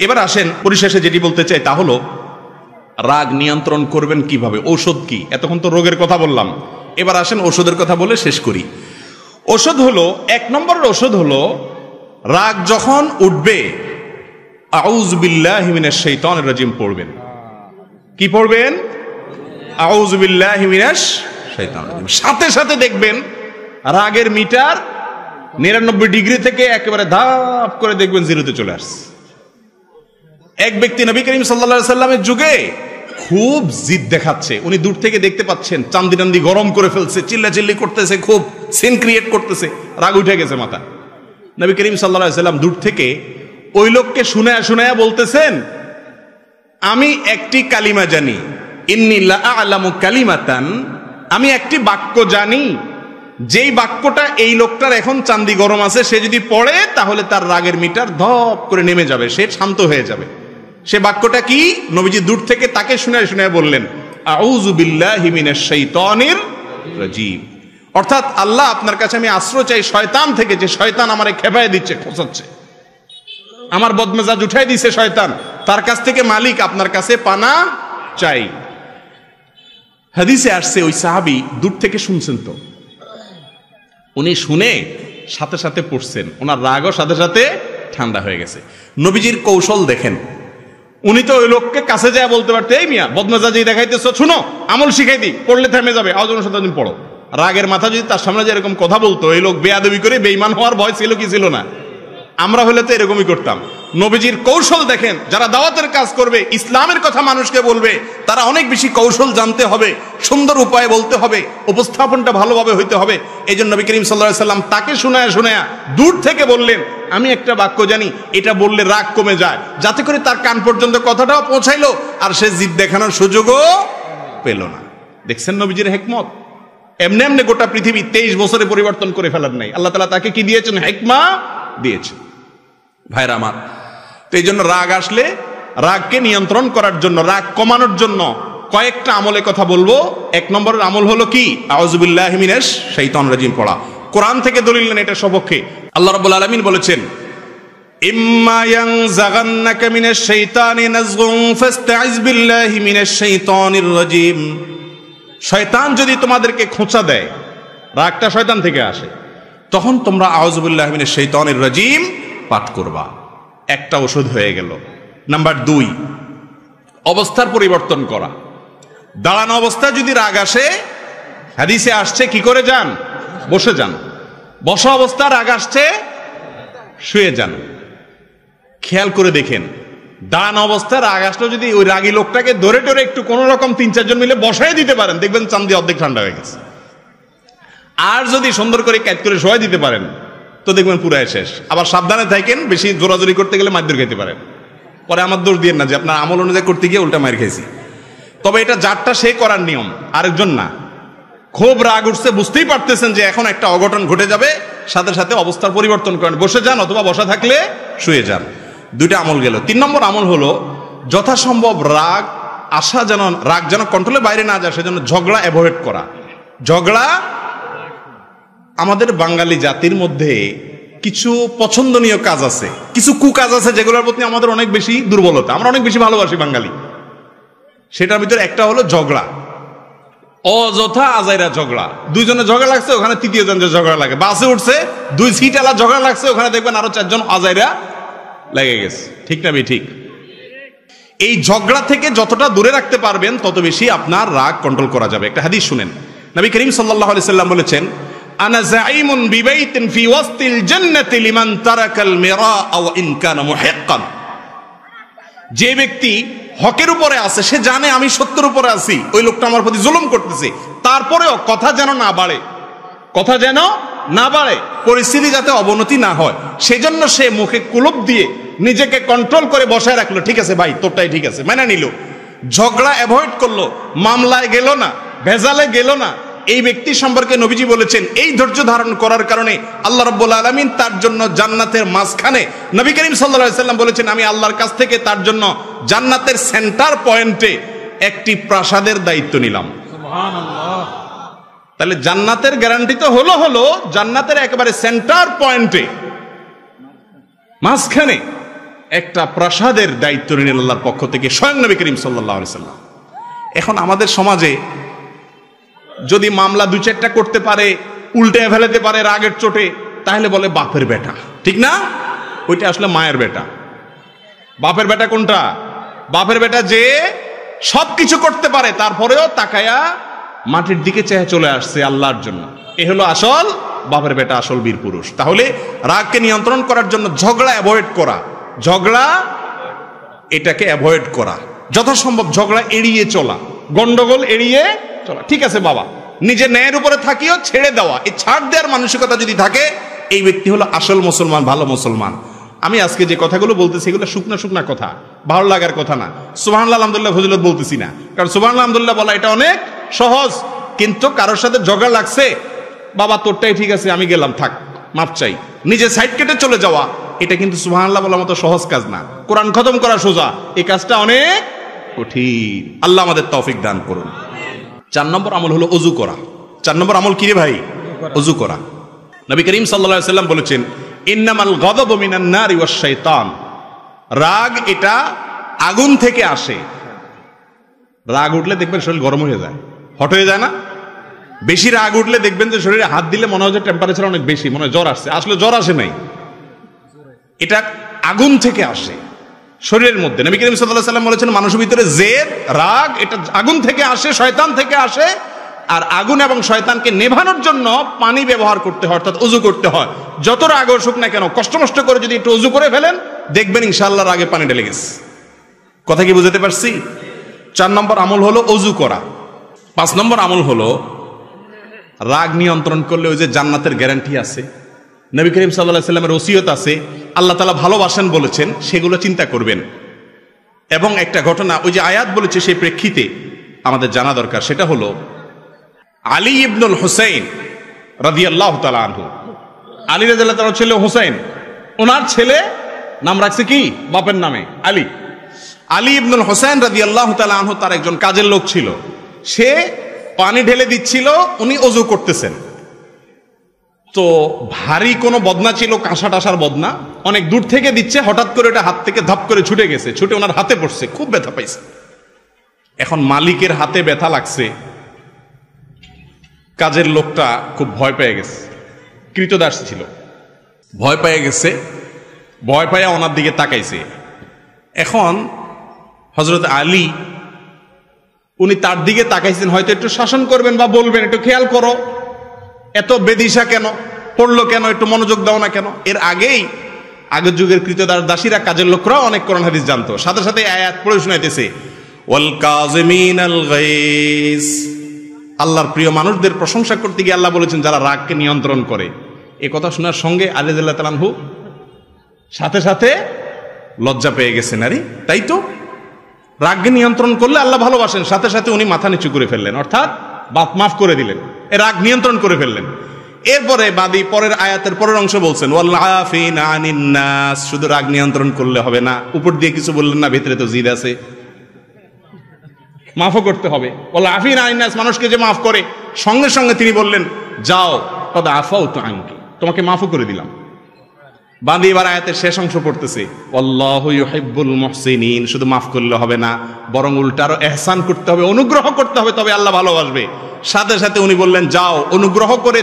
এবার আসেন পরিশেষে যেটি বলতে চাই তা হলো রাগ নিয়ন্ত্রণ করবেন কিভাবে, ঔষধ কি। এতক্ষণ তো রোগের কথা বললাম, এবার আসেন ওষুধের কথা বলে শেষ করি। ওষুধ হলো, এক নম্বরের ওষুধ হলো রাগ যখন উঠবে আউযু বিল্লাহি মিনাশ শাইতানির রাজিম পড়বেন। কি পড়বেন? আউযু বিল্লাহি মিনাশ শাইতানির রাজিম। সাথে সাথে দেখবেন রাগের মিটার 99 ডিগ্রি থেকে একেবারে ধাপ করে দেখবেন জিরোতে চলে আসছে। এক ব্যক্তি নবী করিম সাল্লাল্লাহু আলাইহি সাল্লামের যুগে খুব জিদ দেখাচ্ছে, উনি দূর থেকে দেখতে পাচ্ছেন চান্দি টান্দি গরম করে ফেলছে, চিল্লাচিল্লি করতেছে, খুব সিন ক্রিয়েট করতেছে, রাগ উঠে গেছে মাথা। নবী করিম সাল্লাল্লাহু আলাইহি সাল্লাম দূর থেকে ওই লোককে শুনায়া শুনায়া বলতেছেন, আমি একটি কালিমা জানি, ইন্নী লা আ'লামু কালিমাতান, আমি একটি বাক্য জানি, যেই বাক্যটা এই লোকটার এখন চান্দি গরম আছে, সে যদি পড়ে তাহলে তার রাগের মিটার ধপ করে নেমে যাবে, সে শান্ত হয়ে যাবে। সে বাক্যটা কি? নবীজি দূর থেকে তাকে শুনায় শুনায় বললেন, আউযু বিল্লাহি মিনাশ শাইতানির রাজিম। অর্থাৎ আল্লাহ আপনার কাছে আমি আশ্রয় চাই শয়তান থেকে, যে শয়তান আমারে খেপায় দিচ্ছে, খোঁচাচ্ছে, আমার বদমেজাজ উঠাই দিছে শয়তান, তার কাছ থেকে মালিক আপনার কাছে পানা চাই। হাদিসে আসছে ওই সাহাবী দূর থেকে শুনছেন, তো উনি শুনে সাথে সাথে পড়ছেন, ওনার রাগও সাথে সাথে ঠান্ডা হয়ে গেছে। নবীজির কৌশল দেখেন, উনি তো ওই লোককে কাছে যায় বলতে পারতেন, এই মিয়া বদমেজাজি দেখাইতেছ, শুনো আমল শিখাই দিই, পড়লে থেমে যাবে, আওয়াজ অনুসারে তুমি পড়ো। রাগের মাথা যদি তার সামনে যে এরকম কথা বলতো, এই লোক বেয়াদবি করে বেঈমান হওয়ার ভয় ছিল কি ছিল না? আমরা হলে তো এরকমই করতাম। নবীজির কৌশল দেখেন, যারা দাওয়াতের কাজ করবে, ইসলামের কথা মানুষকে বলবে, তারা অনেক বেশি কৌশল জানতে হবে, সুন্দর উপায়ে বলতে হবে, উপস্থাপনটা ভালোভাবে হইতে হবে। এই জন্য নবী করিম সাল্লাল্লাহু আলাইহি সাল্লাম তাকে শুনায়া শুনায়া দূর থেকে বললেন, আমি একটা বাক্য জানি, এটা বললে রাগ কমে যায়, যাতে করে তার কান পর্যন্ত কথাটাও পৌঁছাইলো আর সে জিদ দেখানোর সুযোগও পেল না। দেখছেন নবীজির হিকমত। এমনি এমনি গোটা পৃথিবী 23 বছরে পরিবর্তন করে ফেলার নাই, আল্লাহ তাআলা তাকে কি দিয়েছেন? হিকমা দিয়েছেন। ভাইরা আমার, তো এই জন্য রাগ আসলে রাগকে নিয়ন্ত্রণ করার জন্য, রাগ কমানোর জন্য কয়েকটা আমলের কথা বলবো। এক নম্বরের আমল হলো কি? আউযু বিল্লাহি মিনাশ শাইতানির রাজিম পড়া। কোরআন থেকে দলিল নেন এটার সপক্ষে। আল্লাহ রাব্বুল আলামিন বলেছেন, ইম্মা ইয়ানজাগান্নাকা মিনাশ শাইতানি নাযগুন ফাস্তাইজ বিল্লাহি মিনাশ শাইতানির রাজিম। শয়তান যদি তোমাদেরকে খোঁচা দেয়, রাগটা শয়তান থেকে আসে, তখন তোমরা আউযু বিল্লাহি মিনাশ শাইতানির রাজিম পাঠ করবা। একটা ওষুধ হয়ে গেল। নাম্বার 2, অবস্থার পরিবর্তন করা। দাঁড়ানো অবস্থায় যদি রাগ আসে, হাদিসে আসছে কি করে যান? বসে যান। বসা অবস্থা রাগ আসছে, শুয়ে যান। খেয়াল করে দেখেন, দাঁড়ানো অবস্থায় রাগ আসলো যদি ওই রাগী লোকটাকে ধরে ধরে একটু কোন রকম 3-4 জন মিলে বসাই দিতে পারেন, দেখবেন চান্দি অর্ধেক ঠান্ডা হয়ে গেছে। আর যদি সুন্দর করে ক্যাচ করে শোয়াই দিতে পারেন, তো দেখবেন পুরাই শেষ। আবার সাবধানে থাকেন, বেশি জোরাজোরি করতে গেলে মারধর খেতে পারেন। পরে আমার দোষ দিয়ে না যে আপনার আমল অনুযায়ী করতে গিয়ে উল্টা মার খেয়েছি। তবে এটা যারটা সে করার নিয়ম, আরেকজন না। খুব রাগ উঠছে, বুঝতেই পারতেছেন যে এখন একটা অঘটন ঘটে যাবে, সাথে সাথে অবস্থার পরিবর্তন করেন, বসে যান অথবা বসা থাকলে শুয়ে যান। 2টা আমল গেল। 3 নম্বর আমল হলো যথাসম্ভব রাগ যেন কন্ট্রোলের বাইরে না যায়, সেজন্য ঝগড়া অ্যাভয়েড করা। ঝগড়া, আমাদের বাঙালি জাতির মধ্যে কিছু পছন্দনীয় কাজ আছে, কিছু কুকাজ আছে, যেগুলোর প্রতি আমাদের অনেক বেশি দুর্বলতা, আমরা অনেক বেশি ভালোবাসি বাঙালি। সেটার ভিতরে একটা হলো ঝগড়া। অযথা আজাইরা ঝগড়া, দুইজনে ঝগড়া লাগছে, ওখানে তৃতীয় জন ঝগড়া লাগে। বাসে উঠছে, 2 সিট আলা ঝগড়া লাগছে, ওখানে দেখবেন আরো 4 জন আজাইরা লেগে গেছে। ঠিক না ভাই? ঠিক। এই ঝগড়া থেকে যতটা দূরে রাখতে পারবেন তত বেশি আপনার রাগ কন্ট্রোল করা যাবে। একটা হাদিস শুনেন, নবী করিম সাল্লাল্লাহু আলাইহি সাল্লাম বলেছেন, আনা যাঈমুন বিবাইতিন ফি ওয়াসতিল জান্নাতি লিমান তারাকাল মিরা ওয়া ইন কানা মুহিক্কান। যে ব্যক্তি হকের উপরে আছে, সে জানে আমি সত্যের উপরে আছি, ওই লোকটা আমার প্রতি জুলুম করতেছে, তারপরেও কথা যেন না বাড়ে, কথা যেন না বাড়ে, পরিস্থিতি যাতে অবনতি না হয়, সেজন্য সে মুখে কুলুপ দিয়ে নিজেকে কন্ট্রোল করে বসায় রাখলো। ঠিক আছে ভাই, তোরটাই ঠিক আছে, মেনে নিল, ঝগড়া অ্যাভয়েড করলো, মামলায় গেল না, ভেজালে গেল না। এই ব্যক্তি সম্পর্কে নবীজি বলেছেন, এই ধৈর্য ধারণ করার কারণে আল্লাহ রাব্বুল আলামিন তার জন্য জান্নাতের মাঝখানে, নবী করিম সাল্লাল্লাহু আলাইহি সাল্লাম বলেছেন, আমি আল্লাহর কাছ থেকে তার জন্য জান্নাতের সেন্টার পয়েন্টে একটি প্রাসাদের দায়িত্ব নিলাম। সুবহানাল্লাহ। তাহলে জান্নাতের গ্যারান্টি তো হলো জান্নাতের একেবারে সেন্টার পয়েন্টে মাঝখানে একটা প্রাসাদের দায়িত্ব নিলেন আল্লাহর পক্ষ থেকে স্বয়ং নবী করিম সাল্লাল্লাহু আলাইহি সাল্লাম। এখন আমাদের সমাজে যদি মামলা 2-4টা করতে পারে, উল্টে ফেলাতে পারে রাগের চোটে, তাহলে বলে বাপের বেটা। ঠিক না? ওইটা আসলে মায়ের বেটা। বাপের বেটা কোনটা? বাপের বেটা যে সবকিছু করতে পারে, তারপরেও তাকায়া মাটির দিকে চেয়ে চলে আসছে আল্লাহর জন্য, এ হলো আসল বাপের বেটা, আসল বীর পুরুষ। তাহলে রাগকে নিয়ন্ত্রণ করার জন্য ঝগড়া অ্যাভয়েড করা, ঝগড়া এটাকে অ্যাভয়েড করা, যথাসম্ভব ঝগড়া এড়িয়ে চলা, গন্ডগোল এড়িয়ে চলা। ঠিক আছে বাবা, নিজে ন্যায়ের উপরে থাকিও ছেড়ে দেওয়া, এই ছাড় দেওয়ার মানসিকতা যদি থাকে, এই ব্যক্তি হলো আসল মুসলমান, ভালো মুসলমান। আমি আজকে যে কথাগুলো বলতেছি এগুলো শুকনা শুকনা কথা, ভালো লাগার কথা না। সুবহানাল্লাহ আলহামদুলিল্লাহ ফজিলত বলতেছি না, কারণ সুবহানাল্লাহ আলহামদুলিল্লাহ বলা এটা অনেক সহজ। কিন্তু কারোর সাথে ঝগড়া লাগছে, বাবা তোরটাই ঠিক আছে, আমি গেলাম, থাক, মাপ চাই, নিজে সাইড কেটে চলে যাওয়া, এটা কিন্তু সুবহানাল্লাহ বলার মতো সহজ কাজ না। কোরআন খতম করা সোজা, এই কাজটা অনেক কঠিন। আল্লাহ আমাদের তৌফিক দান করুন। 4 নম্বর আমল হলো ওযু করা। 4 নম্বর আমল কি রে ভাই? ওযু করা। নবী করিম সাল্লাল্লাহু আলাইহি সাল্লাম বলেছেন, ইন্নামাল গাযাবু মিনান নারি ওয়াশ শাইতান। রাগ এটা আগুন থেকে আসে। রাগ উঠলে দেখবেন শরীর গরম হয়ে যায়, হট হয়ে যায় না? বেশি রাগ উঠলে দেখবেন যে শরীরে হাত দিলে মনে হয় যে টেম্পারেচার অনেক বেশি, মনে হয় জ্বর আসছে, আসলে জ্বর আসে নাই, এটা আগুন থেকে আসে শরীরের মধ্যে। নবী করিম সাল্লাল্লাহু আলাইহি সাল্লাম বলেছেন, মানুষের ভিতরে জেদ, রাগ, এটা আগুন থেকে আসে, শয়তান থেকে আসে। আর আগুন এবং শয়তানকে নেভানোর জন্য পানি ব্যবহার করতে হয়, অর্থাৎ ওযু করতে হয়। যত রাগ আসুক না কেন, কষ্ট মষ্ট করে যদি একটু ওযু করে ফেলেন, দেখবেন ইনশাআল্লাহ রাগে পানি ঢেলে গেছে। কথা কি বুঝতে পারছি? 4 নম্বর আমল হলো ওযু করা। 5 নম্বর আমল হলো রাগ নিয়ন্ত্রণ করলে ওই যে জান্নাতের গ্যারান্টি আছে, নবী করিম সাল্লাল্লাহু আলাইহি সাল্লামের ওসিয়ত আছে, আল্লাহ তাআলা ভালোবাসেন বলেছেন, সেগুলো চিন্তা করবেন। এবং একটা ঘটনা, ওই যে আয়াত বলেছে সেই প্রেক্ষিতে আমাদের জানা দরকার, সেটা হলো আলী ইবনুল হুসাইন রাদিয়াল্লাহু তাআলা আনহু। আলী রাদিয়াল্লাহু তাআলার ছেলে হুসাইন, ওনার ছেলে নাম রাখছে কি? বাপের নামে আলী। আলী ইবনুল হুসাইন রাদিয়াল্লাহু তাআলা আনহু তার একজন কাজের লোক ছিল, সে পানি ঢেলে দিচ্ছিল, উনি ওযু করতেছেন। তো ভারী কোনো বদনা ছিল, কাঁসা টাসার বদনা, অনেক দূর থেকে দিচ্ছে, হঠাৎ করে এটা হাত থেকে ধাপ করে ছুটে গেছে, ছুটে ওনার হাতে পড়ছে, খুব ব্যথা পাইছে। এখন মালিকের হাতে ব্যথা লাগছে, কাজের লোকটা খুব ভয় পেয়ে গেছে, কৃতদাস ছিল, ভয় পেয়ে গেছে, ভয় পাইয়া ওনার দিকে তাকাইছে। এখন হযরত আলী উনি তার দিকে তাকাইছেন, হয়তো একটু শাসন করবেন বা বলবেন, একটু খেয়াল করো, এত বেদিশা কেন, পড়লো কেন, একটু মনোযোগ দাও না কেন। এর আগেই আগের যুগের কৃতদাস দাসীরা, কাজের লোকরাও অনেক কোরআন হাদিস জানতো, সাথে সাথে আয়াত পড়ে শোনাইতেছে, ওয়াল কাযিমিনাল গায়জ। আল্লাহর প্রিয় মানুষদের প্রশংসা করতে গিয়ে আল্লাহ বলেছেন যারা রাগকে নিয়ন্ত্রণ করে। এই কথা শোনার সঙ্গে আলী রাদিয়াল্লাহু তাআলা আনহু সাথে সাথে লজ্জা পেয়ে গেছেন। আরে তাই তো, রাগকে নিয়ন্ত্রণ করলে আল্লাহ ভালোবাসেন, সাথে সাথে উনি মাথা নিচু করে ফেললেন, অর্থাৎ মাফ করে দিলেন, রাগ নিয়ন্ত্রণ করে ফেললেন। এরপরে বাদী পরের আয়াতের পরের অংশ বলছেন, ওয়াল আফিনা আনিন নাস। শুধু রাগ নিয়ন্ত্রণ করলে হবে না, উপর দিয়ে কিছু বললেন না, ভিতরে তো জিদ আছে, মাফও করতে হবে। ওয়াল আফিনা আনিন নাস, মানুষকে যে মাফ করে, সঙ্গে সঙ্গে তিনি বললেন, যাও কদ আফাউতু আনকি, তোমাকে মাফও করে দিলাম। বাঁধি এবার আয়াতের শেষ অংশ পড়তেছে, আল্লাহু ইউহিব্বুল মুহসিনিন। শুধু মাফ করলে হবে না, বরং উল্টা আরো ইহসান করতে হবে, অনুগ্রহ করতে হবে, তবে আল্লাহ ভালোবাসবে। সাথে সাথে উনি বললেন, যাও অনুগ্রহ করে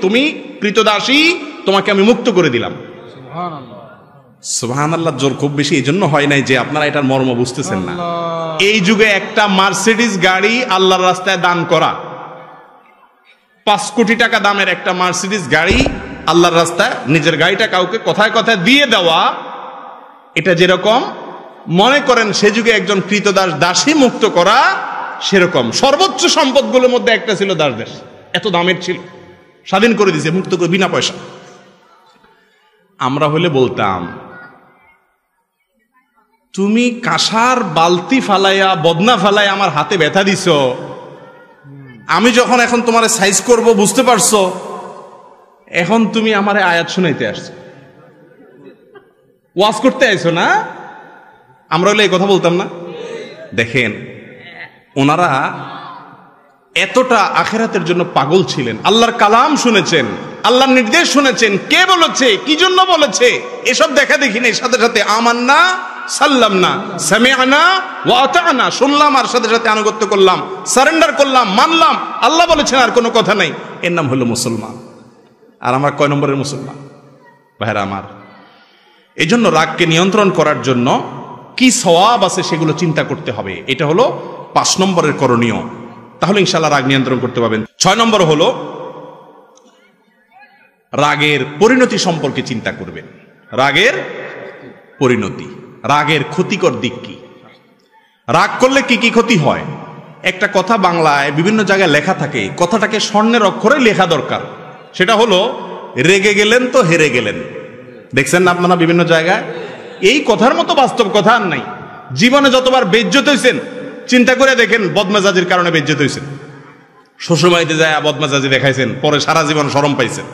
তুমি কৃতদাসী, তোমাকে আমি মুক্ত করে দিলাম। সুবহানাল্লাহ। জোর খুব বেশি এই জন্য হয় নাই যে আপনারা এটার মর্ম বুঝতেছেন না। এই যুগে একটা মার্সিডিজ গাড়ি আল্লাহর রাস্তায় দান করা, 5 কোটি টাকা দামের একটা মার্সিডিজ গাড়ি আল্লাহর রাস্তায়, নিজের গাড়িটা কাউকে কথায় কথায় দিয়ে দেওয়া, এটা যেরকম মনে করেন সে যুগে একজন কৃতদাস দাসী মুক্ত করা, সেরকম সর্বোচ্চ সম্পদগুলোর মধ্যে একটা ছিল দাসদেশ। এত দামের ছিল, স্বাধীন করে দিয়েছে, মুক্ত করে, বিনা পয়সা। আমরা হলে বলতাম, তুমি কাঁসার বালতি ফালাইয়া, বদনা ফালাইয়া আমার হাতে ব্যথা দিছ, আমি যখন এখন তোমার সাইজ করব বুঝতে পারছো, এখন তুমি আমার আয়াত শুনাইতে আসছো, ওয়াজ করতে আইছো না? আমরা হলে এই কথা বলতাম না? দেখেন, ওনারা এতটা আখিরাতের জন্য পাগল ছিলেন, আল্লাহর কালাম শুনেছেন, আল্লাহর নির্দেশ শুনেছেন, কে বলেছে, কি জন্য বলেছে, এসব দেখা দেখি নেই। সাথে সাথে আমান্না সাল্লামনা সামিআনা ওয়া আতা'না, শুনলাম আর সাথে সাথে আনুগত্য করলাম, সারেন্ডার করলাম, মানলাম, আল্লাহ বলেছেন, আর কোনো কথা নাই। এর নাম হলো মুসলমান। আর আমরা কয় নম্বরের মুসলমান ভাইরা আমার? এই জন্য রাগকে নিয়ন্ত্রণ করার জন্য কি সওয়াব আছে সেগুলো চিন্তা করতে হবে। এটা হলো 5 নম্বরের করণীয়। তাহলে ইনশাআল্লাহ রাগ নিয়ন্ত্রণ করতে পারবেন। 6 নম্বর হলো রাগের পরিণতি সম্পর্কে চিন্তা করবেন। রাগের পরিণতি, রাগের ক্ষতিকর দিক কি, রাগ করলে কি কি ক্ষতি হয়। একটা কথা বাংলায় বিভিন্ন জায়গায় লেখা থাকে, কথাটাকে স্বর্ণের অক্ষরে লেখা দরকার। সেটা হলো, রেগে গেলেন তো হেরে গেলেন। দেখছেন না আপনারা বিভিন্ন জায়গায়? এই কথার মতো বাস্তব কথা আর নাই। জীবনে যতবার বেইজ্জত হইছেন চিন্তা করে দেখেন, বদমেজাজির কারণে বেইজ্জত হইছেন। শ্বশুরবাড়িতে যায় বদমেজাজি দেখাইছেন, পরে সারা জীবন শরম পাইছেন,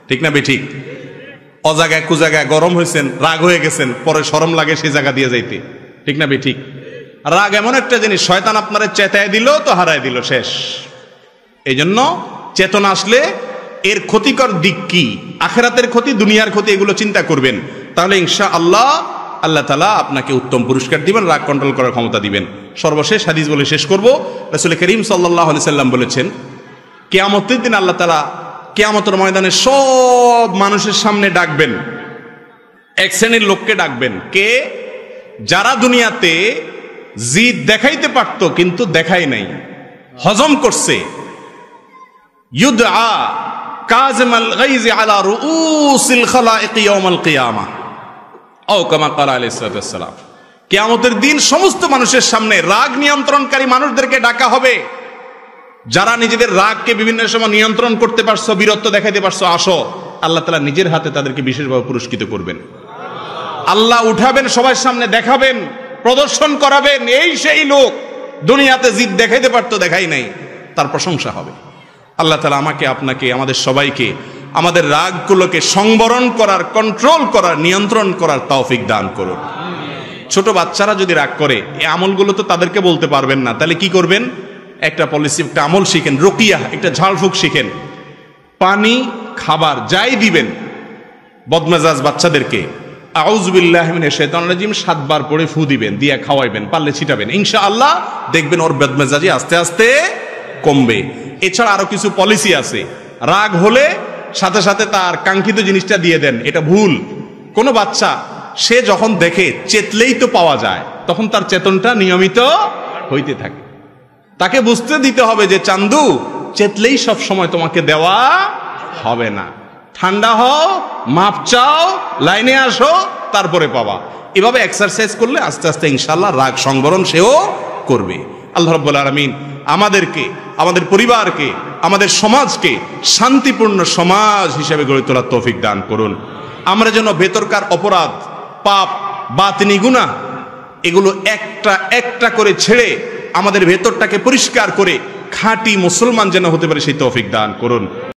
ঠিক না বেঠিক? অজায়গায় কুজায়গায় গরম হয়েছেন, রাগ হয়ে গেছেন, পরে শরম লাগে সেই জায়গা দিয়ে যাইতে, ঠিক না বেঠিক? রাগ এমন একটা জিনিস, শয়তান আপনারে চেতায় দিল তো হারায় দিল, শেষ। এই জন্য চেতনা আসলে এর ক্ষতিকর দিক কি, আখিরাতের ক্ষতি, দুনিয়ার ক্ষতি, এগুলো চিন্তা করবেন। তাহলে ইনশাআল্লাহ আল্লাহ তাআলা আপনাকে উত্তম পুরস্কার দিবেন, রাগ কন্ট্রোল করার ক্ষমতা দিবেন। সর্বশেষ হাদিস বলে শেষ করব। রাসূল করিম সাল্লাল্লাহু আলাইহি সাল্লাম বলেছেন, কিয়ামতের দিন আল্লাহ তাআলা কিয়ামতের ময়দানে সব মানুষের সামনে ডাকবেন, এক শ্রেণীর লোককে ডাকবেন। কে? যারা দুনিয়াতে জিদ দেখাইতে পারত কিন্তু দেখাই নাই, হজম করছে। ইউদআ কাযিমাল গাইজ আলা রুউসিল খালাইক ইয়াউমাল কিয়ামাহ, ও কামা ক্বালা আলাইহিস সালাতু ওয়াস সালাম। কিয়ামতের দিন সমস্ত মানুষের সামনে রাগ নিয়ন্ত্রণকারী মানুষদেরকে ডাকা হবে। যারা নিজেদের রাগকে বিভিন্ন সময় নিয়ন্ত্রণ করতে পারছো, বীরত্ব দেখাইতে পারছো, আসো। আল্লাহ তাআলা নিজের হাতে তাদেরকে বিশেষভাবে পুরস্কৃত করবেন। আল্লাহ উঠাবেন, সবার সামনে দেখাবেন, প্রদর্শন করাবেন, এই সেই লোক দুনিয়াতে জিদ দেখাইতে পারতো, দেখাই নাই, তার প্রশংসা হবে। আল্লাহ তাআলা আমাকে, আপনাকে, আমাদের সবাইকে আমাদের রাগগুলোকে সংবরণ করার, কন্ট্রোল করার, নিয়ন্ত্রণ করার তৌফিক দান করুন। ছোট বাচ্চারা যদি রাগ করে, এই আমলগুলো তো তাদেরকে বলতে পারবেন না, তাহলে কি করবেন? একটা পলিসি, একটা আমল শিখেন, রুকিয়া, একটা ঝাড়ফুঁক শিখেন। পানি, খাবার যাই দিবেন বদমেজাজ বাচ্চাদেরকে, আউযু বিল্লাহি মিনাশ শাইতানির রাজিম 7 বার পড়ে ফু দিবেন, দিয়ে খাওয়াইবেন, পারলে ছিটাবেন। ইনশাআল্লাহ দেখবেন ওর বদমেজাজি আস্তে আস্তে কমবে। এছাড়া আরো কিছু পলিসি আছে। রাগ হলে সাথে সাথে তার কাঙ্ক্ষিত জিনিসটা দিয়ে দেন, এটা ভুল। কোনো বাচ্চা সে যখন দেখে চেতলেই তো পাওয়া যায়, তখন তার চেতনটা নিয়মিত হইতে থাকে। তাকে বুঝতে দিতে হবে যে চান্দু, চেতলেই সব সময় তোমাকে দেওয়া হবে না, ঠান্ডা হও, মাপ চাও, লাইনে আসো, তারপরে পাবা। এভাবে এক্সারসাইজ করলে আস্তে আস্তে ইনশাআল্লাহ রাগ সংবরণ সেও করবে। আল্লাহ রাব্বুল আলামিন আমাদেরকে, আমাদের পরিবারকে, আমাদের সমাজকে শান্তিপূর্ণ সমাজ হিসেবে গড়ে তোলার তৌফিক দান করুন। আমরা যেন ভেতরকার অপরাধ, পাপ, বাতিনি গুনাহ এগুলো একটা একটা করে ছেড়ে আমাদের ভেতরটাকে পরিষ্কার করে খাঁটি মুসলমান যেন হতে পারে সেই তৌফিক দান করুন।